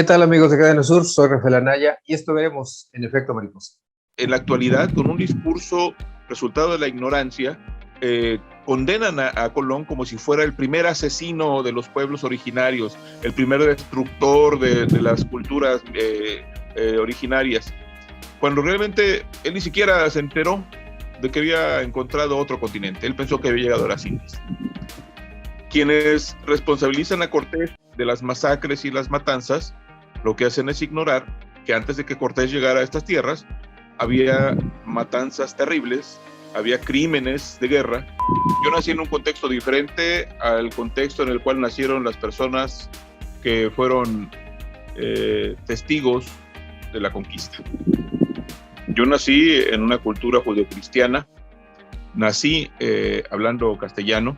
¿Qué tal, amigos de Cadena Sur? Soy Rafael Anaya y esto veremos en Efecto Mariposa. En la actualidad, con un discurso resultado de la ignorancia, condenan a Colón como si fuera el primer asesino de los pueblos originarios, el primer destructor de las culturas originarias, cuando realmente él ni siquiera se enteró de que había encontrado otro continente. Él pensó que había llegado a las Indias. Quienes responsabilizan a Cortés de las masacres y las matanzas, lo que hacen es ignorar que antes de que Cortés llegara a estas tierras, había matanzas terribles, había crímenes de guerra. Yo nací en un contexto diferente al contexto en el cual nacieron las personas que fueron testigos de la conquista. Yo nací en una cultura judeocristiana, nací hablando castellano,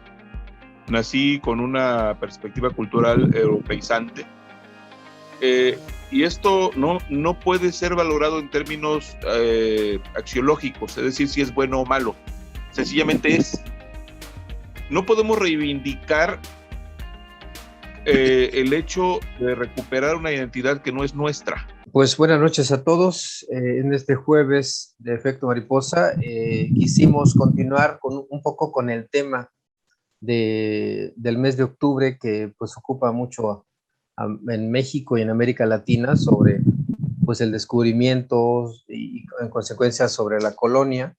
nací con una perspectiva cultural europeizante, y esto no puede ser valorado en términos axiológicos, es decir, si es bueno o malo, sencillamente es. No podemos reivindicar el hecho de recuperar una identidad que no es nuestra. Pues buenas noches a todos. En este jueves de Efecto Mariposa quisimos continuar un poco con el tema del mes de octubre, que pues ocupa mucho en México y en América Latina, sobre pues el descubrimiento y en consecuencia sobre la colonia.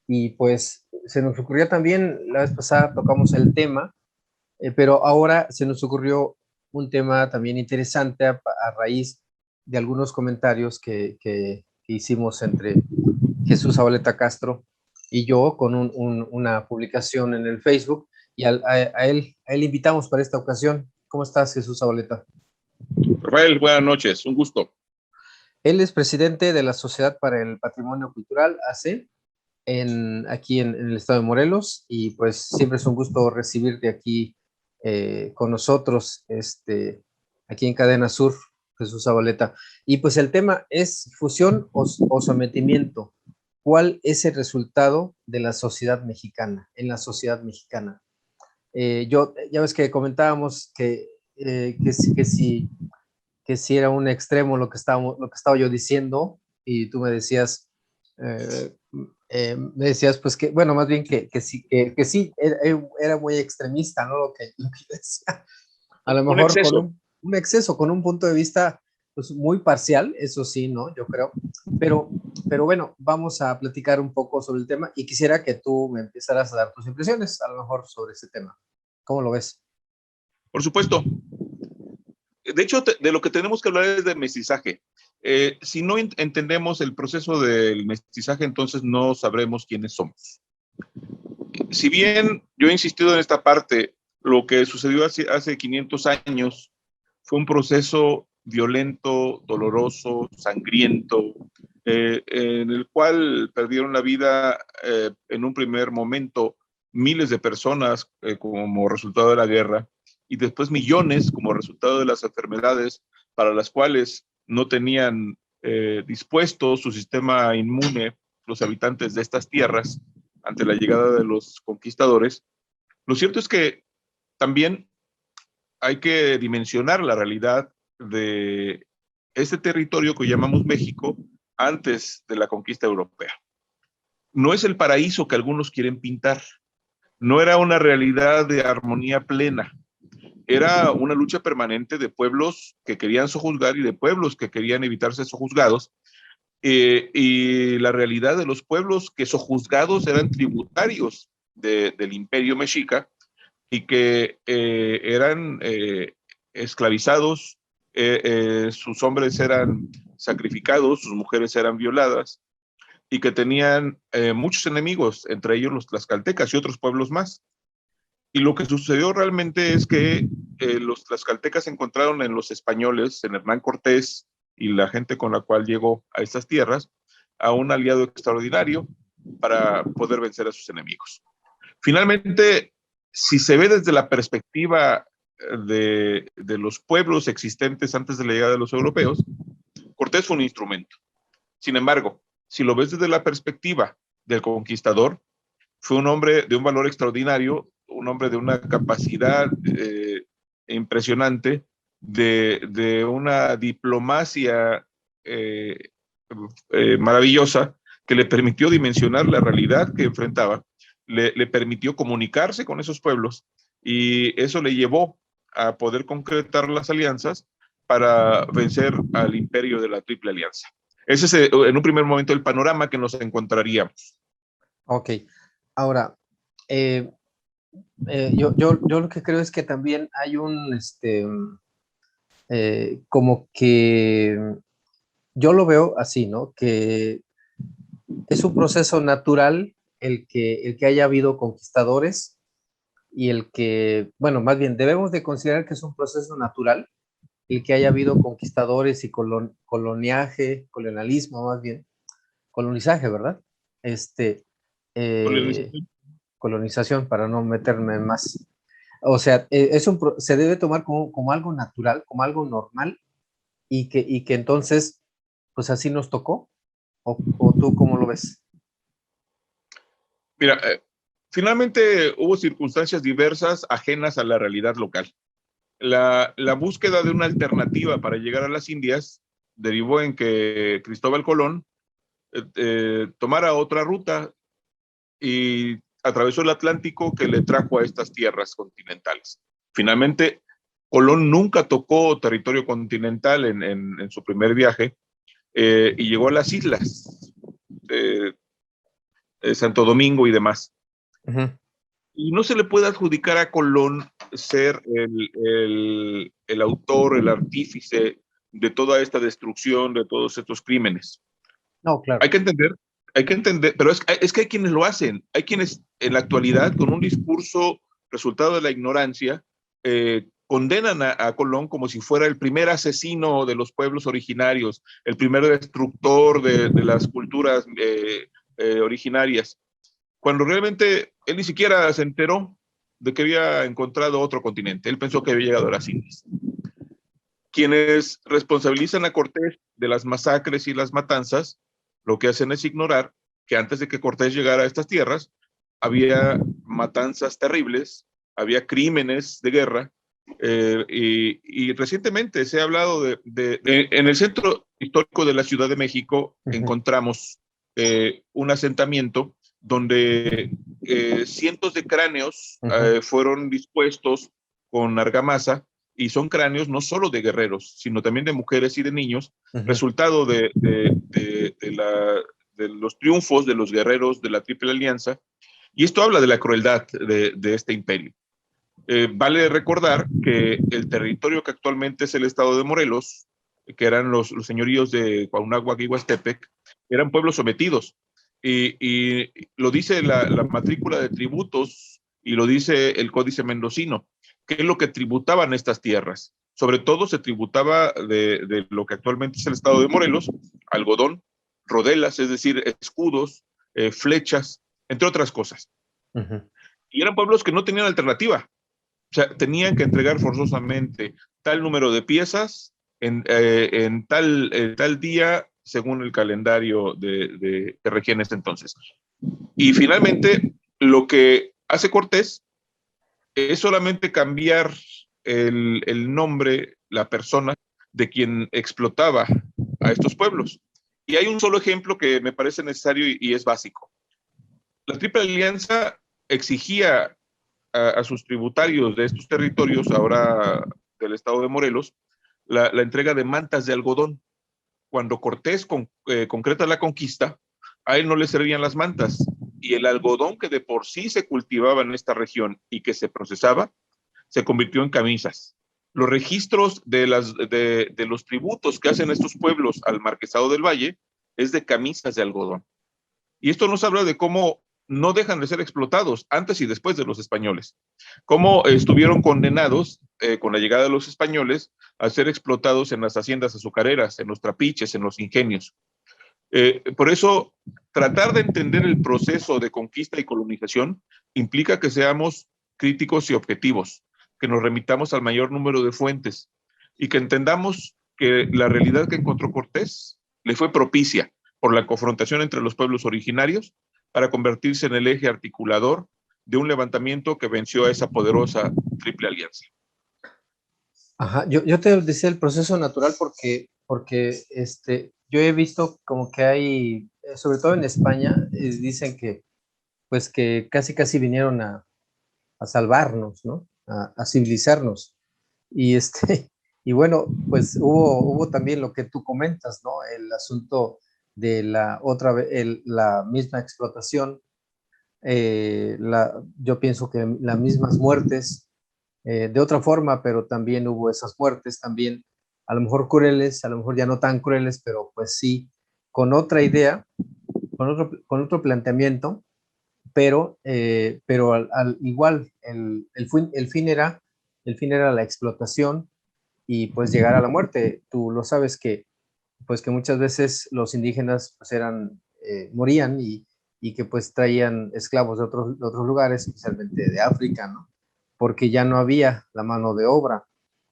Y pues se nos ocurrió también, la vez pasada tocamos el tema, pero ahora se nos ocurrió un tema también interesante a raíz de algunos comentarios que hicimos entre Jesús Zabaleta Castro y yo con una publicación en el Facebook, y a él invitamos para esta ocasión. ¿Cómo estás, Jesús Zabaleta? Rafael, buenas noches, un gusto. Él es presidente de la Sociedad para el Patrimonio Cultural, AC, aquí en el estado de Morelos, y pues siempre es un gusto recibirte aquí con nosotros, aquí en Cadena Sur, Jesús Zabaleta. Y pues el tema es fusión o sometimiento. ¿Cuál es el resultado de la sociedad mexicana, en la sociedad mexicana? Ya ves que comentábamos que si era un extremo lo que estaba yo diciendo, y tú me decías, pues que, bueno, más bien que sí, era muy extremista, ¿no? Lo que yo decía. A lo mejor con un exceso, con un punto de vista pues muy parcial, eso sí, ¿no? Yo creo. Pero bueno, vamos a platicar un poco sobre el tema y quisiera que tú me empezaras a dar tus impresiones, a lo mejor, sobre ese tema. ¿Cómo lo ves? Por supuesto. De hecho, de lo que tenemos que hablar es de mestizaje. Si no entendemos el proceso del mestizaje, entonces no sabremos quiénes somos. Si bien yo he insistido en esta parte, lo que sucedió hace 500 años fue un proceso violento, doloroso, sangriento, en el cual perdieron la vida en un primer momento miles de personas como resultado de la guerra, y después millones como resultado de las enfermedades para las cuales no tenían dispuesto su sistema inmune los habitantes de estas tierras ante la llegada de los conquistadores. Lo cierto es que también hay que dimensionar la realidad de este territorio que llamamos México antes de la conquista europea. No es el paraíso que algunos quieren pintar, no era una realidad de armonía plena, era una lucha permanente de pueblos que querían sojuzgar y de pueblos que querían evitarse sojuzgados, y la realidad de los pueblos que sojuzgados eran tributarios del imperio mexica y que eran esclavizados, sus hombres eran sacrificados, sus mujeres eran violadas, y que tenían muchos enemigos, entre ellos los tlaxcaltecas y otros pueblos más. Y lo que sucedió realmente es que los tlaxcaltecas encontraron en los españoles, en Hernán Cortés y la gente con la cual llegó a estas tierras, a un aliado extraordinario para poder vencer a sus enemigos. Finalmente, si se ve desde la perspectiva de los pueblos existentes antes de la llegada de los europeos, Cortés fue un instrumento. Sin embargo, si lo ves desde la perspectiva del conquistador, fue un hombre de un valor extraordinario, un hombre de una capacidad impresionante, de una diplomacia maravillosa que le permitió dimensionar la realidad que enfrentaba, le permitió comunicarse con esos pueblos y eso le llevó a poder concretar las alianzas para vencer al imperio de la Triple Alianza. Ese es en un primer momento el panorama que nos encontraríamos. Ok, ahora, eh, yo lo que creo es que también hay como que, yo lo veo así, ¿no? Que es un proceso natural el que haya habido conquistadores y el que, bueno, más bien debemos de considerar que es un proceso natural el que haya habido conquistadores y colonialismo más bien, colonizaje, ¿verdad? Este, eh, colonización, para no meterme en más. O sea, se debe tomar como algo natural, como algo normal, y que entonces, pues así nos tocó, o tú cómo lo ves. Mira, finalmente hubo circunstancias diversas ajenas a la realidad local. La búsqueda de una alternativa para llegar a las Indias derivó en que Cristóbal Colón tomara otra ruta y atravesó el Atlántico que le trajo a estas tierras continentales. Finalmente, Colón nunca tocó territorio continental en su primer viaje y llegó a las islas de Santo Domingo y demás. Uh-huh. Y no se le puede adjudicar a Colón ser el autor, el artífice de toda esta destrucción, de todos estos crímenes. No, claro. Hay que entender, pero es que hay quienes lo hacen, hay quienes en la actualidad, con un discurso resultado de la ignorancia, condenan a Colón como si fuera el primer asesino de los pueblos originarios, el primer destructor de las culturas originarias, cuando realmente él ni siquiera se enteró de que había encontrado otro continente. Él pensó que había llegado a las Indias. Quienes responsabilizan a Cortés de las masacres y las matanzas, lo que hacen es ignorar que antes de que Cortés llegara a estas tierras, había matanzas terribles, había crímenes de guerra, y recientemente se ha hablado en el centro histórico de la Ciudad de México, Uh-huh. encontramos un asentamiento donde cientos de cráneos Uh-huh. fueron dispuestos con argamasa, y son cráneos no solo de guerreros, sino también de mujeres y de niños, Uh-huh. resultado de los triunfos de los guerreros de la Triple Alianza, y esto habla de la crueldad de este imperio. Vale recordar que el territorio que actualmente es el estado de Morelos, que eran los señoríos de Cuauhnáhuac y Huastepec, eran pueblos sometidos. Y lo dice la matrícula de tributos y lo dice el Códice Mendocino, que es lo que tributaban estas tierras. Sobre todo se tributaba de lo que actualmente es el estado de Morelos, algodón, rodelas, es decir, escudos, flechas, entre otras cosas. Uh-huh. Y eran pueblos que no tenían alternativa. O sea, tenían que entregar forzosamente tal número de piezas en tal día según el calendario que regía en ese entonces. Y finalmente, lo que hace Cortés es solamente cambiar el nombre, la persona de quien explotaba a estos pueblos. Y hay un solo ejemplo que me parece necesario y es básico. La Triple Alianza exigía a sus tributarios de estos territorios, ahora del estado de Morelos, la entrega de mantas de algodón. Cuando Cortés concreta la conquista, a él no le servían las mantas, y el algodón que de por sí se cultivaba en esta región y que se procesaba, se convirtió en camisas. Los registros de los tributos que hacen estos pueblos al Marquesado del Valle es de camisas de algodón. Y esto nos habla de cómo no dejan de ser explotados antes y después de los españoles, cómo estuvieron condenados con la llegada de los españoles a ser explotados en las haciendas azucareras, en los trapiches, en los ingenios. Por eso, tratar de entender el proceso de conquista y colonización implica que seamos críticos y objetivos, que nos remitamos al mayor número de fuentes y que entendamos que la realidad que encontró Cortés le fue propicia por la confrontación entre los pueblos originarios para convertirse en el eje articulador de un levantamiento que venció a esa poderosa Triple Alianza. Ajá, yo te decía el proceso natural porque yo he visto como que hay, sobre todo en España, dicen que pues que casi casi vinieron a salvarnos, ¿no? A civilizarnos. Y y bueno, pues hubo también lo que tú comentas, ¿no? El asunto de la otra vez, la misma explotación, yo pienso que las mismas muertes, de otra forma, pero también hubo esas muertes, también a lo mejor crueles, a lo mejor ya no tan crueles, pero pues sí, con otra idea, con otro planteamiento, pero igual el fin era la explotación y pues llegar a la muerte. Tú lo sabes que pues que muchas veces los indígenas pues morían y que pues traían esclavos de otros lugares, especialmente de África, ¿no? Porque ya no había la mano de obra.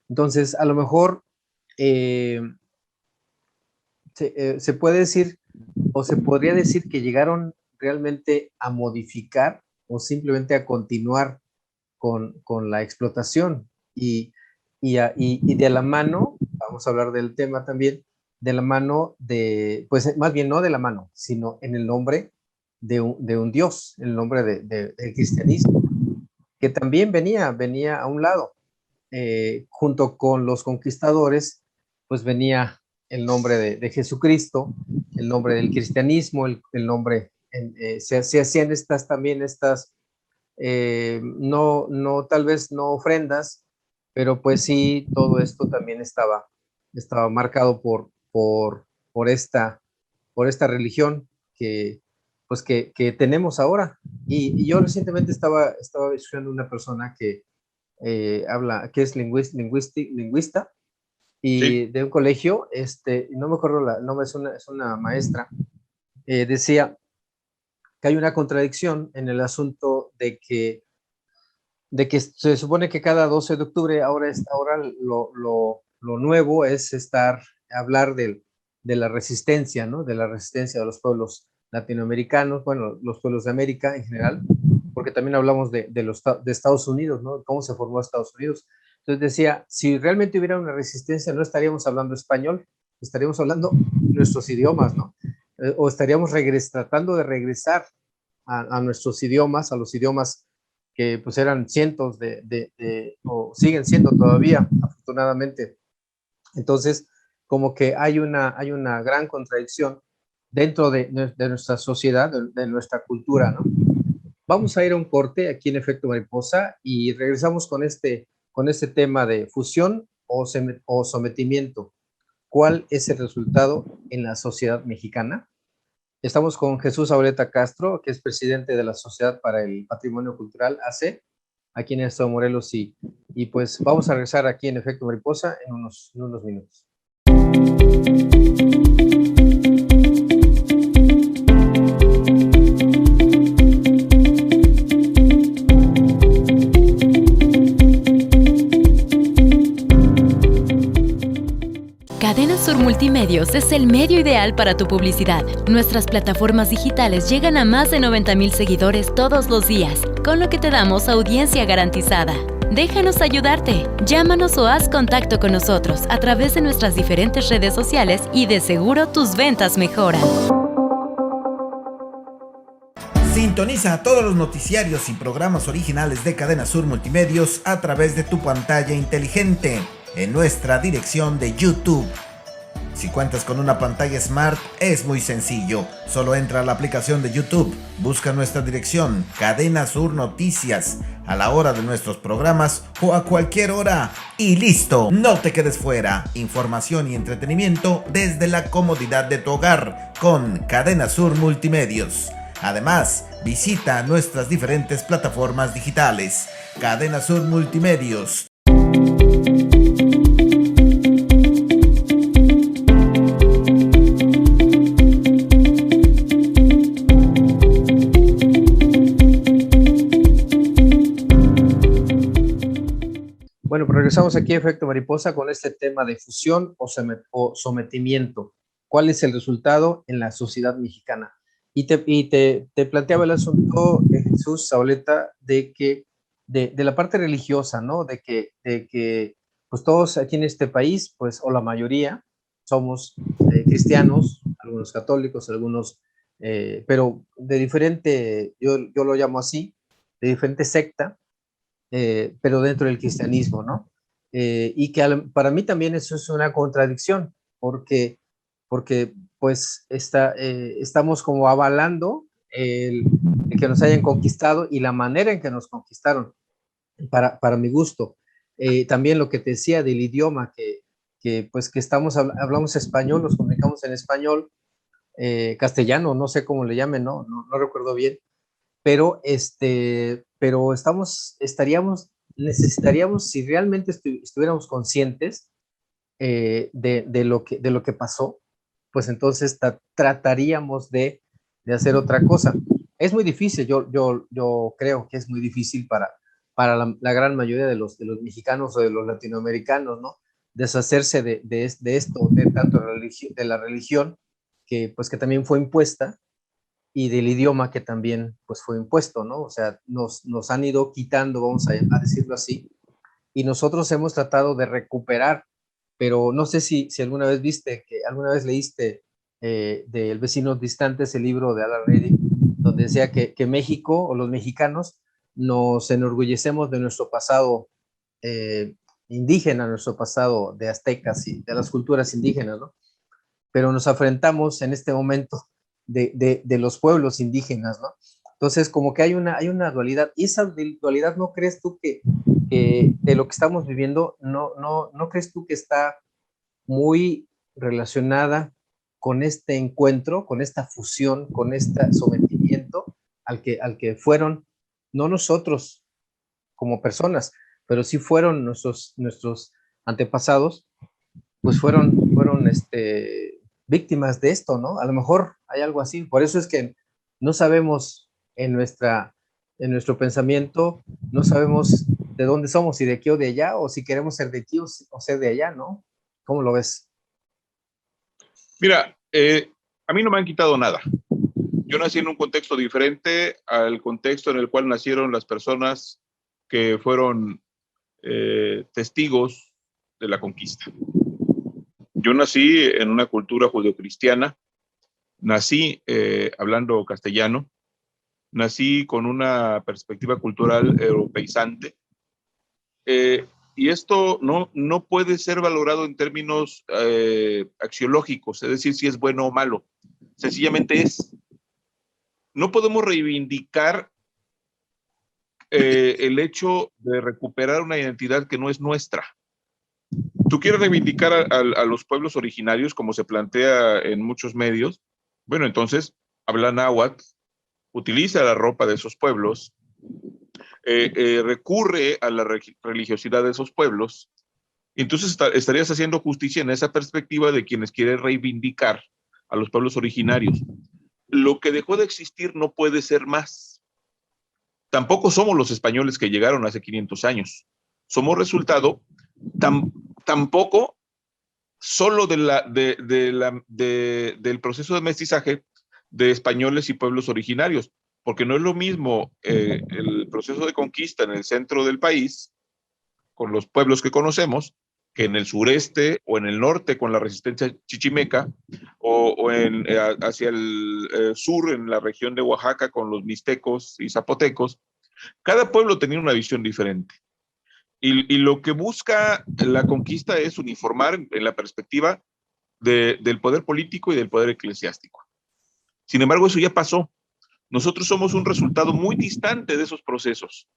Entonces, a lo mejor eh, se puede decir o se podría decir que llegaron realmente a modificar o simplemente a continuar con la explotación y de la mano, vamos a hablar del tema también, de la mano pues más bien no de la mano, sino en el nombre de un Dios, en el nombre del cristianismo, que también venía a un lado, junto con los conquistadores, pues venía el nombre de Jesucristo, el nombre del cristianismo, el nombre, se hacían estas no, tal vez no ofrendas, pero pues sí, todo esto también estaba marcado por esta religión que, pues que tenemos ahora. Y yo recientemente estaba escuchando una persona que es lingüista Sí, y de un colegio, no me acuerdo el nombre, es una maestra, decía que hay una contradicción en el asunto de que se supone que cada 12 de octubre ahora lo nuevo es hablar de la resistencia, ¿no? De la resistencia de los pueblos latinoamericanos, bueno, los pueblos de América en general, porque también hablamos de Estados Unidos, ¿no? Cómo se formó Estados Unidos. Entonces decía, si realmente hubiera una resistencia, no estaríamos hablando español, estaríamos hablando nuestros idiomas, ¿no? O estaríamos tratando de regresar a nuestros idiomas, a los idiomas que pues eran cientos o siguen siendo todavía, afortunadamente. Entonces, como que hay una gran contradicción dentro de nuestra sociedad, de nuestra cultura, ¿no? Vamos a ir a un corte aquí en Efecto Mariposa y regresamos con este tema de fusión o sometimiento. ¿Cuál es el resultado en la sociedad mexicana? Estamos con Jesús Aureta Castro, que es presidente de la Sociedad para el Patrimonio Cultural, AC, aquí en el Estado de Morelos, y pues vamos a regresar aquí en Efecto Mariposa en unos minutos. Cadena Sur Multimedios es el medio ideal para tu publicidad. Nuestras plataformas digitales llegan a más de 90,000 seguidores todos los días, con lo que te damos audiencia garantizada. Déjanos ayudarte. Llámanos o haz contacto con nosotros a través de nuestras diferentes redes sociales y de seguro tus ventas mejoran. Sintoniza todos los noticiarios y programas originales de Cadena Sur Multimedios a través de tu pantalla inteligente en nuestra dirección de YouTube. Si cuentas con una pantalla Smart, es muy sencillo. Solo entra a la aplicación de YouTube, busca nuestra dirección, Cadena Sur Noticias, a la hora de nuestros programas o a cualquier hora. Y listo, no te quedes fuera. Información y entretenimiento desde la comodidad de tu hogar con Cadena Sur Multimedios. Además, visita nuestras diferentes plataformas digitales. Cadena Sur Multimedios. Bueno, pues regresamos aquí a Efecto Mariposa con este tema de fusión o sometimiento. ¿Cuál es el resultado en la sociedad mexicana? Y te planteaba el asunto, Jesús Sauleta, de la parte religiosa, ¿no? De que pues todos aquí en este país, pues, o la mayoría, somos cristianos, algunos católicos, algunos, pero de diferente, yo lo llamo así, de diferente secta, pero dentro del cristianismo, ¿no? Y que para mí también eso es una contradicción, porque pues estamos como avalando el que nos hayan conquistado y la manera en que nos conquistaron, para mi gusto. También lo que te decía del idioma, pues que hablamos español, nos comunicamos en español, castellano, no sé cómo le llamen, no recuerdo bien, pero necesitaríamos, si realmente estuviéramos conscientes de lo que pasó, pues entonces trataríamos de hacer otra cosa. Es muy difícil, yo creo que es muy difícil para la gran mayoría de los mexicanos o de los latinoamericanos, ¿no? Deshacerse de esto, de tanto de la religión, pues que también fue impuesta, y del idioma que también pues fue impuesto, ¿no? O sea, nos han ido quitando, vamos a decirlo así, y nosotros hemos tratado de recuperar, pero no sé si alguna vez alguna vez leíste de El vecino distantes, el libro de Alan Redig, donde decía que México o los mexicanos nos enorgullecemos de nuestro pasado eh, indígena, nuestro pasado de aztecas y de las culturas indígenas, ¿no? Pero nos afrentamos en este momento de los pueblos indígenas, ¿no? Entonces, como que hay una dualidad, y esa dualidad, ¿no crees tú que de lo que estamos viviendo, no crees tú que está muy relacionada con este encuentro, con esta fusión, con este sometimiento al que fueron, no nosotros como personas, pero sí fueron nuestros antepasados, pues fueron víctimas de esto, ¿no? A lo mejor hay algo así. Por eso es que no sabemos en nuestro pensamiento, no sabemos de dónde somos, si de aquí o de allá, o si queremos ser de aquí o ser de allá, ¿no? ¿Cómo lo ves? Mira, a mí no me han quitado nada. Yo nací en un contexto diferente al contexto en el cual nacieron las personas que fueron testigos de la conquista. Yo nací en una cultura judeocristiana, nací hablando castellano, nací con una perspectiva cultural europeizante, y esto no puede ser valorado en términos axiológicos, es decir, si es bueno o malo, sencillamente es. No podemos reivindicar el hecho de recuperar una identidad que no es nuestra. Tú quieres reivindicar a los pueblos originarios, como se plantea en muchos medios. Bueno, entonces habla náhuatl, utiliza la ropa de esos pueblos, recurre a la religiosidad de esos pueblos. Entonces estarías haciendo justicia en esa perspectiva de quienes quieren reivindicar a los pueblos originarios. Lo que dejó de existir no puede ser más. Tampoco somos los españoles que llegaron hace 500 años. Somos resultado tampoco solo del proceso de mestizaje de españoles y pueblos originarios, porque no es lo mismo el proceso de conquista en el centro del país, con los pueblos que conocemos, que en el sureste o en el norte con la resistencia chichimeca, o hacia el sur, en la región de Oaxaca, con los mixtecos y zapotecos. Cada pueblo tenía una visión diferente. Y lo que busca la conquista es uniformar en la perspectiva del poder político y del poder eclesiástico. Sin embargo, eso ya pasó. Nosotros somos un resultado muy distante de esos procesos.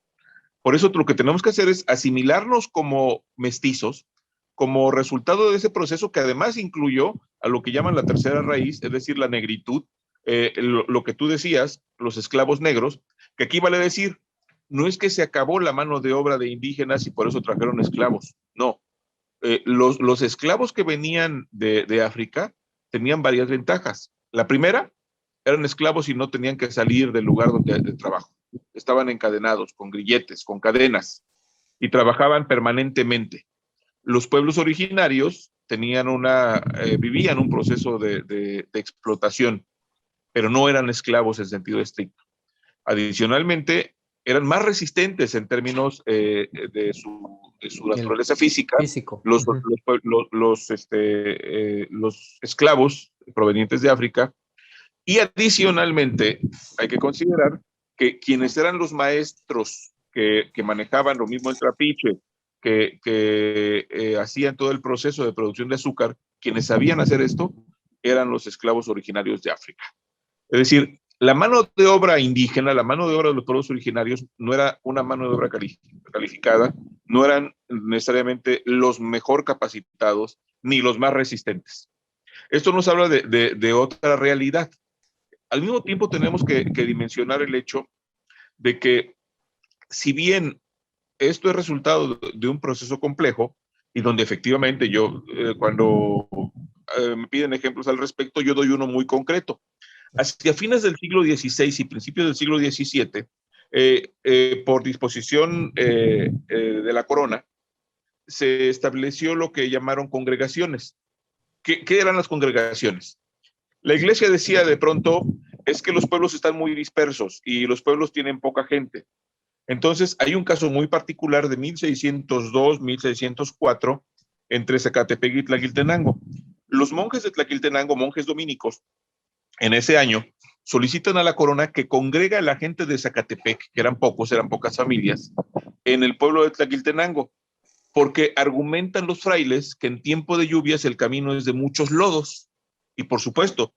Por eso lo que tenemos que hacer es asimilarnos como mestizos, como resultado de ese proceso que además incluyó a lo que llaman la tercera raíz, es decir, la negritud, lo que tú decías, los esclavos negros, que aquí vale decir, no es que se acabó la mano de obra de indígenas y por eso trajeron esclavos, no. Los esclavos que venían de África tenían varias ventajas. La primera, eran esclavos y no tenían que salir del lugar de trabajo. Estaban encadenados con grilletes, con cadenas, y trabajaban permanentemente. Los pueblos originarios vivían un proceso de explotación, pero no eran esclavos en sentido estricto. Adicionalmente, eran más resistentes en términos su naturaleza física, físico. Los esclavos provenientes de África, y adicionalmente hay que considerar que quienes eran los maestros que manejaban lo mismo el trapiche, que hacían todo el proceso de producción de azúcar, quienes sabían hacer esto eran los esclavos originarios de África. Es decir, la mano de obra indígena, la mano de obra de los pueblos originarios no era una mano de obra calificada, no eran necesariamente los mejor capacitados ni los más resistentes. Esto nos habla de otra realidad. Al mismo tiempo tenemos que dimensionar el hecho de que si bien esto es resultado de un proceso complejo y donde efectivamente yo, cuando me piden ejemplos al respecto, yo doy uno muy concreto. Hacia fines del siglo XVI y principios del siglo XVII, por disposición de la corona, se estableció lo que llamaron congregaciones. ¿Qué eran las congregaciones? La iglesia decía de pronto, es que los pueblos están muy dispersos y los pueblos tienen poca gente. Entonces, hay un caso muy particular de 1602, 1604, entre Zacatepec y Tlaquiltenango. Los monjes de Tlaquiltenango, monjes dominicos, en ese año, solicitan a la corona que congrega a la gente de Zacatepec, que eran pocos, eran pocas familias, en el pueblo de Tlaquiltenango, porque argumentan los frailes que en tiempo de lluvias el camino es de muchos lodos. Y por supuesto,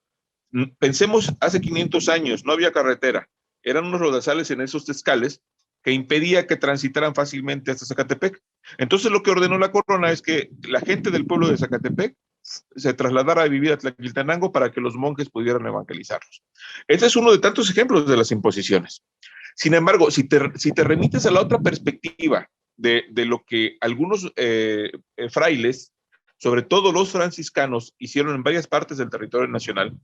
pensemos hace 500 años, no había carretera, eran unos lodazales en esos tescales que impedía que transitaran fácilmente hasta Zacatepec. Entonces lo que ordenó la corona es que la gente del pueblo de Zacatepec se trasladara a vivir a Tlaquiltenango para que los monjes pudieran evangelizarlos. Este es uno de tantos ejemplos de las imposiciones. Sin embargo, si te remites a la otra perspectiva de lo que algunos frailes, sobre todo los franciscanos, hicieron en varias partes del territorio nacional,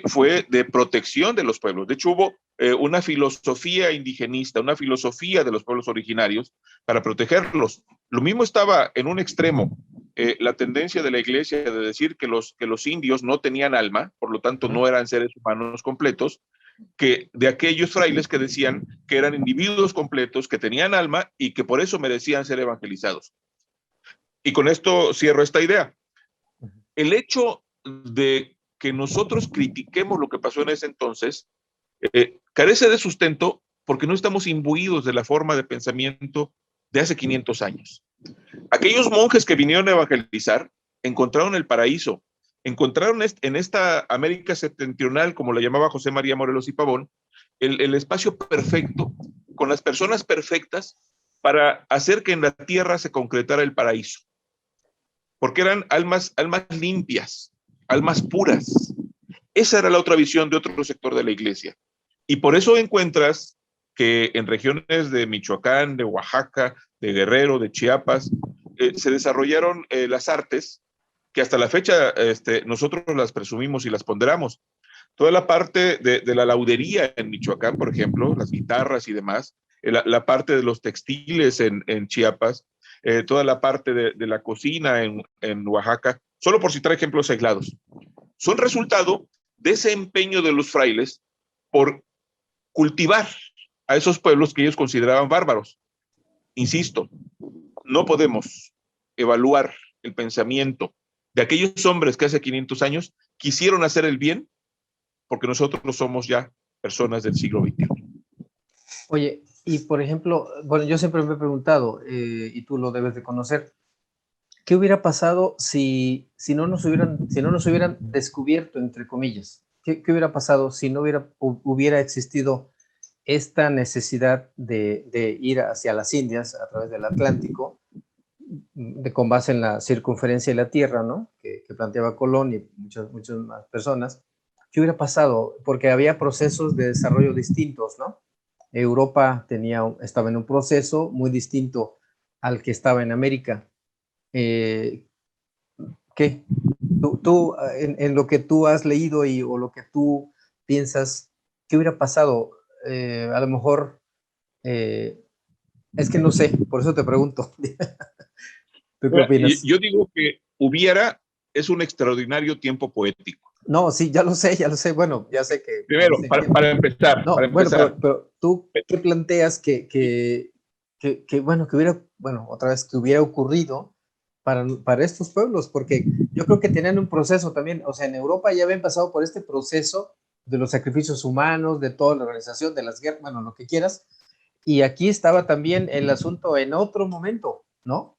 fue de protección de los pueblos. De hecho, hubo una filosofía indigenista, una filosofía de los pueblos originarios para protegerlos. Lo mismo estaba en un extremo, la tendencia de la iglesia de decir que los indios no tenían alma, por lo tanto no eran seres humanos completos, que de aquellos frailes que decían que eran individuos completos, que tenían alma y que por eso merecían ser evangelizados. Y con esto cierro esta idea. El hecho de que nosotros critiquemos lo que pasó en ese entonces carece de sustento porque no estamos imbuidos de la forma de pensamiento de hace 500 años. Aquellos monjes que vinieron a evangelizar encontraron el paraíso, encontraron en esta América septentrional, como la llamaba José María Morelos y Pavón, el espacio perfecto, con las personas perfectas para hacer que en la tierra se concretara el paraíso. Porque eran almas limpias, almas puras. Esa era la otra visión de otro sector de la iglesia. Y por eso encuentras que en regiones de Michoacán, de Oaxaca, de Guerrero, de Chiapas, se desarrollaron las artes que hasta la fecha nosotros las presumimos y las ponderamos. Toda la parte de la laudería en Michoacán, por ejemplo, las guitarras y demás, la parte de los textiles en Chiapas, toda la parte de la cocina en Oaxaca, solo por citar ejemplos aislados, son resultado de ese empeño de los frailes por cultivar a esos pueblos que ellos consideraban bárbaros. Insisto, no podemos evaluar el pensamiento de aquellos hombres que hace 500 años quisieron hacer el bien, porque nosotros somos ya personas del siglo XXI. Oye, y por ejemplo, bueno, yo siempre me he preguntado, y tú lo debes de conocer, ¿qué hubiera pasado si no nos hubieran descubierto, entre comillas? ¿Qué hubiera pasado si no hubiera existido esta necesidad de ir hacia las Indias a través del Atlántico, con base en la circunferencia de la Tierra, ¿no? Que planteaba Colón y muchas más personas? ¿Qué hubiera pasado? Porque había procesos de desarrollo distintos, ¿no? Europa estaba en un proceso muy distinto al que estaba en América. ¿Qué? Tú en lo que tú has leído o lo que tú piensas, ¿qué hubiera pasado? A lo mejor, es que no sé, por eso te pregunto. ¿Tú qué opinas? Yo digo que hubiera es un extraordinario tiempo poético. No, sí, ya lo sé, bueno, ya sé que... Primero, para empezar. No, para bueno, empezar. pero tú, ¿qué planteas que bueno, que hubiera, bueno, otra vez, que hubiera ocurrido para estos pueblos, porque yo creo que tenían un proceso también, o sea, en Europa ya habían pasado por este proceso de los sacrificios humanos, de toda la organización, de las guerras, bueno, lo que quieras, y aquí estaba también el asunto en otro momento, ¿no?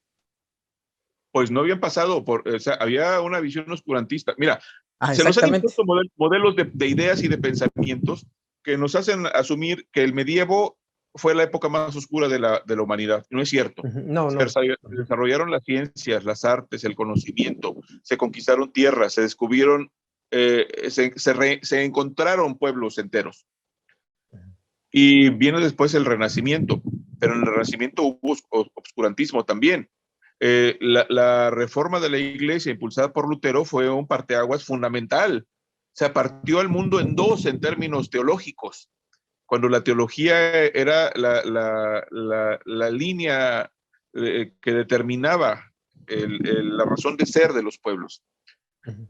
Pues no habían pasado o sea, había una visión oscurantista. Mira, Ah, se nos han exactamente. impuesto modelos de ideas y de pensamientos que nos hacen asumir que el medievo fue la época más oscura de la humanidad. No es cierto. No, Se no. desarrollaron las ciencias, las artes, el conocimiento, se conquistaron tierras, se descubrieron, se encontraron pueblos enteros. Y viene después el Renacimiento, pero en el Renacimiento hubo obscurantismo también. La reforma de la iglesia impulsada por Lutero fue un parteaguas fundamental. Se partió al mundo en dos en términos teológicos, cuando la teología era la línea que determinaba la razón de ser de los pueblos.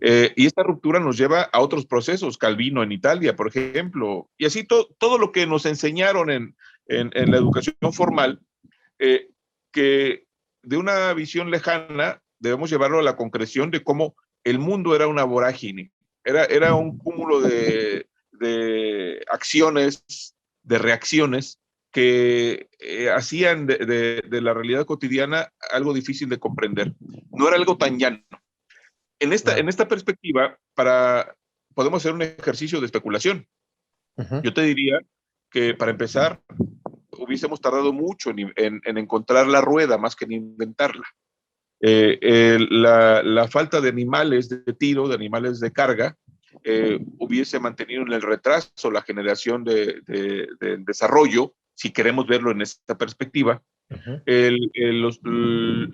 Y esta ruptura nos lleva a otros procesos, Calvino en Italia, por ejemplo, y así todo lo que nos enseñaron en la educación formal, que de una visión lejana debemos llevarlo a la concreción de cómo el mundo era una vorágine, era un cúmulo de acciones, de reacciones que hacían de la realidad cotidiana algo difícil de comprender. No era algo tan llano. En esta perspectiva, podemos hacer un ejercicio de especulación. Yo te diría que para empezar, hubiésemos tardado mucho en encontrar la rueda más que en inventarla. La falta de animales de tiro, de animales de carga, hubiese mantenido en el retraso la generación del desarrollo, si queremos verlo en esta perspectiva.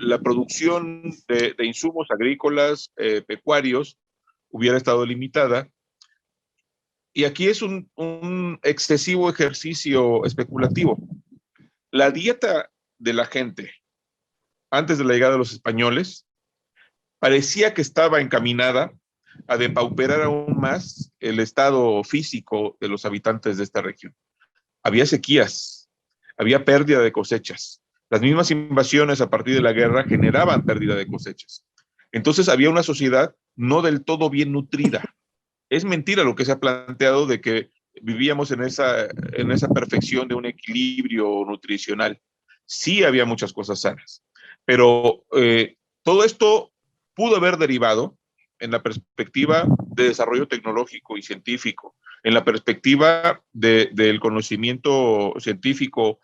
La producción de insumos agrícolas, pecuarios, hubiera estado limitada. Y aquí es un excesivo ejercicio especulativo. La dieta de la gente antes de la llegada de los españoles parecía que estaba encaminada a depauperar aún más el estado físico de los habitantes de esta región. Había sequías, había pérdida de cosechas. Las mismas invasiones a partir de la guerra generaban pérdida de cosechas. Entonces había una sociedad no del todo bien nutrida. Es mentira lo que se ha planteado de que vivíamos en esa perfección de un equilibrio nutricional. Sí había muchas cosas sanas, pero todo esto pudo haber derivado en la perspectiva de desarrollo tecnológico y científico, en la perspectiva del conocimiento científico,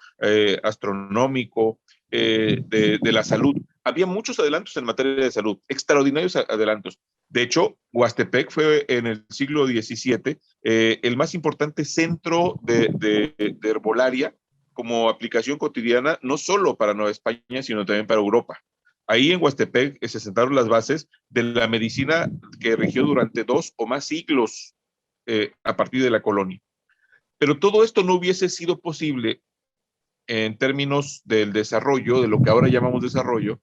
astronómico, de la salud. Había muchos adelantos en materia de salud, extraordinarios adelantos. De hecho, Huastepec fue en el siglo XVII el más importante centro de herbolaria como aplicación cotidiana, no solo para Nueva España, sino también para Europa. Ahí en Huastepec se sentaron las bases de la medicina que rigió durante 2 o más siglos a partir de la colonia. Pero todo esto no hubiese sido posible en términos del desarrollo, de lo que ahora llamamos desarrollo.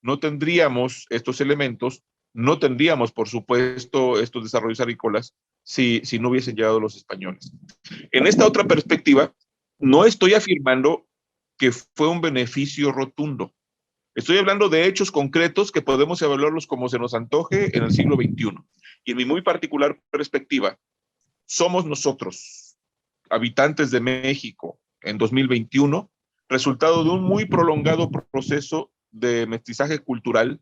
No tendríamos estos elementos, no tendríamos, por supuesto, estos desarrollos agrícolas si no hubiesen llegado los españoles. En esta otra perspectiva, no estoy afirmando que fue un beneficio rotundo. Estoy hablando de hechos concretos que podemos evaluarlos como se nos antoje en el siglo XXI. Y en mi muy particular perspectiva, somos nosotros, habitantes de México, en 2021, resultado de un muy prolongado proceso de mestizaje cultural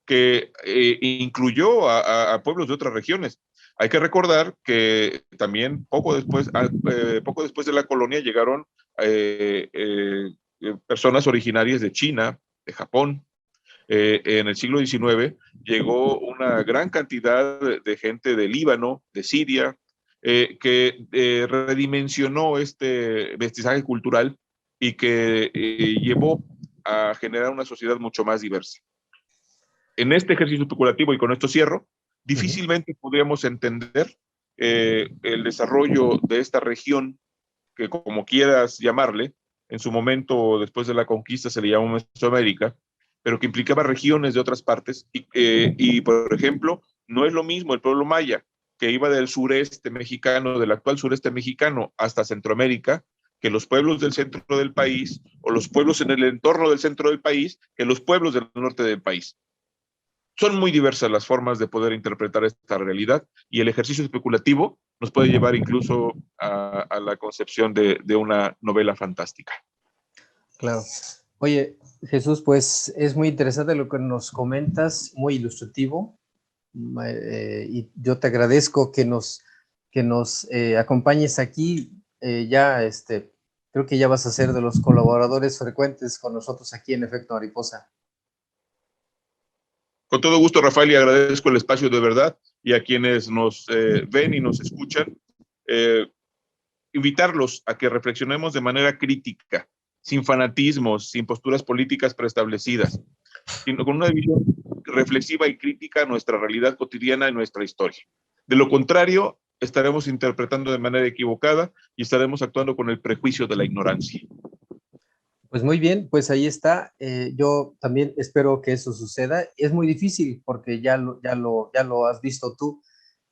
que incluyó a pueblos de otras regiones. Hay que recordar que también poco después de la colonia llegaron personas originarias de China, de Japón. En el siglo XIX llegó una gran cantidad de gente de Líbano, de Siria, que redimensionó este mestizaje cultural y que llevó a generar una sociedad mucho más diversa. En este ejercicio especulativo, y con esto cierro, difícilmente podríamos entender el desarrollo de esta región, que como quieras llamarle, en su momento, después de la conquista, se le llamó Mesoamérica, pero que implicaba regiones de otras partes. Y, por ejemplo, no es lo mismo el pueblo maya, que iba del sureste mexicano, del actual sureste mexicano, hasta Centroamérica, que los pueblos del centro del país o los pueblos en el entorno del centro del país que los pueblos del norte del país. Son muy diversas las formas de poder interpretar esta realidad y el ejercicio especulativo nos puede llevar incluso a la concepción de una novela fantástica. Claro. Oye, Jesús, pues es muy interesante lo que nos comentas, muy ilustrativo, y yo te agradezco que nos acompañes aquí. Creo que ya vas a ser de los colaboradores frecuentes con nosotros aquí en Efecto Mariposa. Con todo gusto, Rafael, y agradezco el espacio de verdad, y a quienes nos ven y nos escuchan, invitarlos a que reflexionemos de manera crítica, sin fanatismos, sin posturas políticas preestablecidas, sino con una visión reflexiva y crítica a nuestra realidad cotidiana y nuestra historia. De lo contrario, estaremos interpretando de manera equivocada y estaremos actuando con el prejuicio de la ignorancia. Pues muy bien, pues ahí está. Yo también espero que eso suceda. Es muy difícil porque ya lo has visto tú,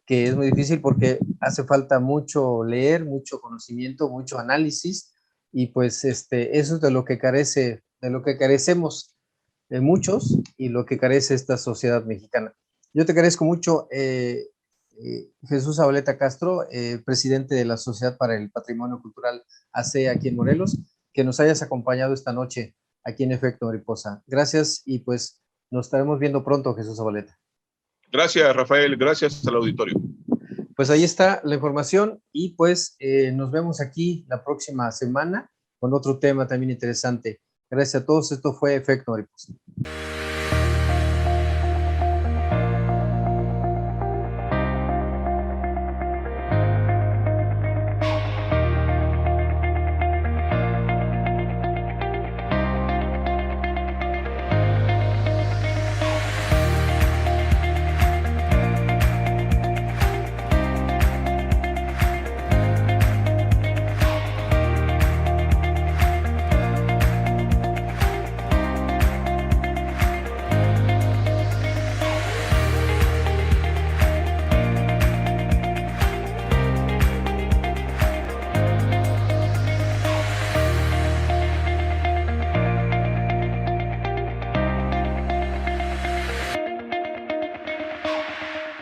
que es muy difícil porque hace falta mucho leer, mucho conocimiento, mucho análisis, y pues eso es de lo que carecemos muchos, y lo que carece esta sociedad mexicana. Yo te agradezco mucho, Jesús Zabaleta Castro, presidente de la Sociedad para el Patrimonio Cultural AC aquí en Morelos, que nos hayas acompañado esta noche aquí en Efecto Mariposa. Gracias, y pues nos estaremos viendo pronto, Jesús Zabaleta. Gracias, Rafael. Gracias al auditorio. Pues ahí está la información, y pues nos vemos aquí la próxima semana con otro tema también interesante. Gracias a todos. Esto fue Efecto Mariposa.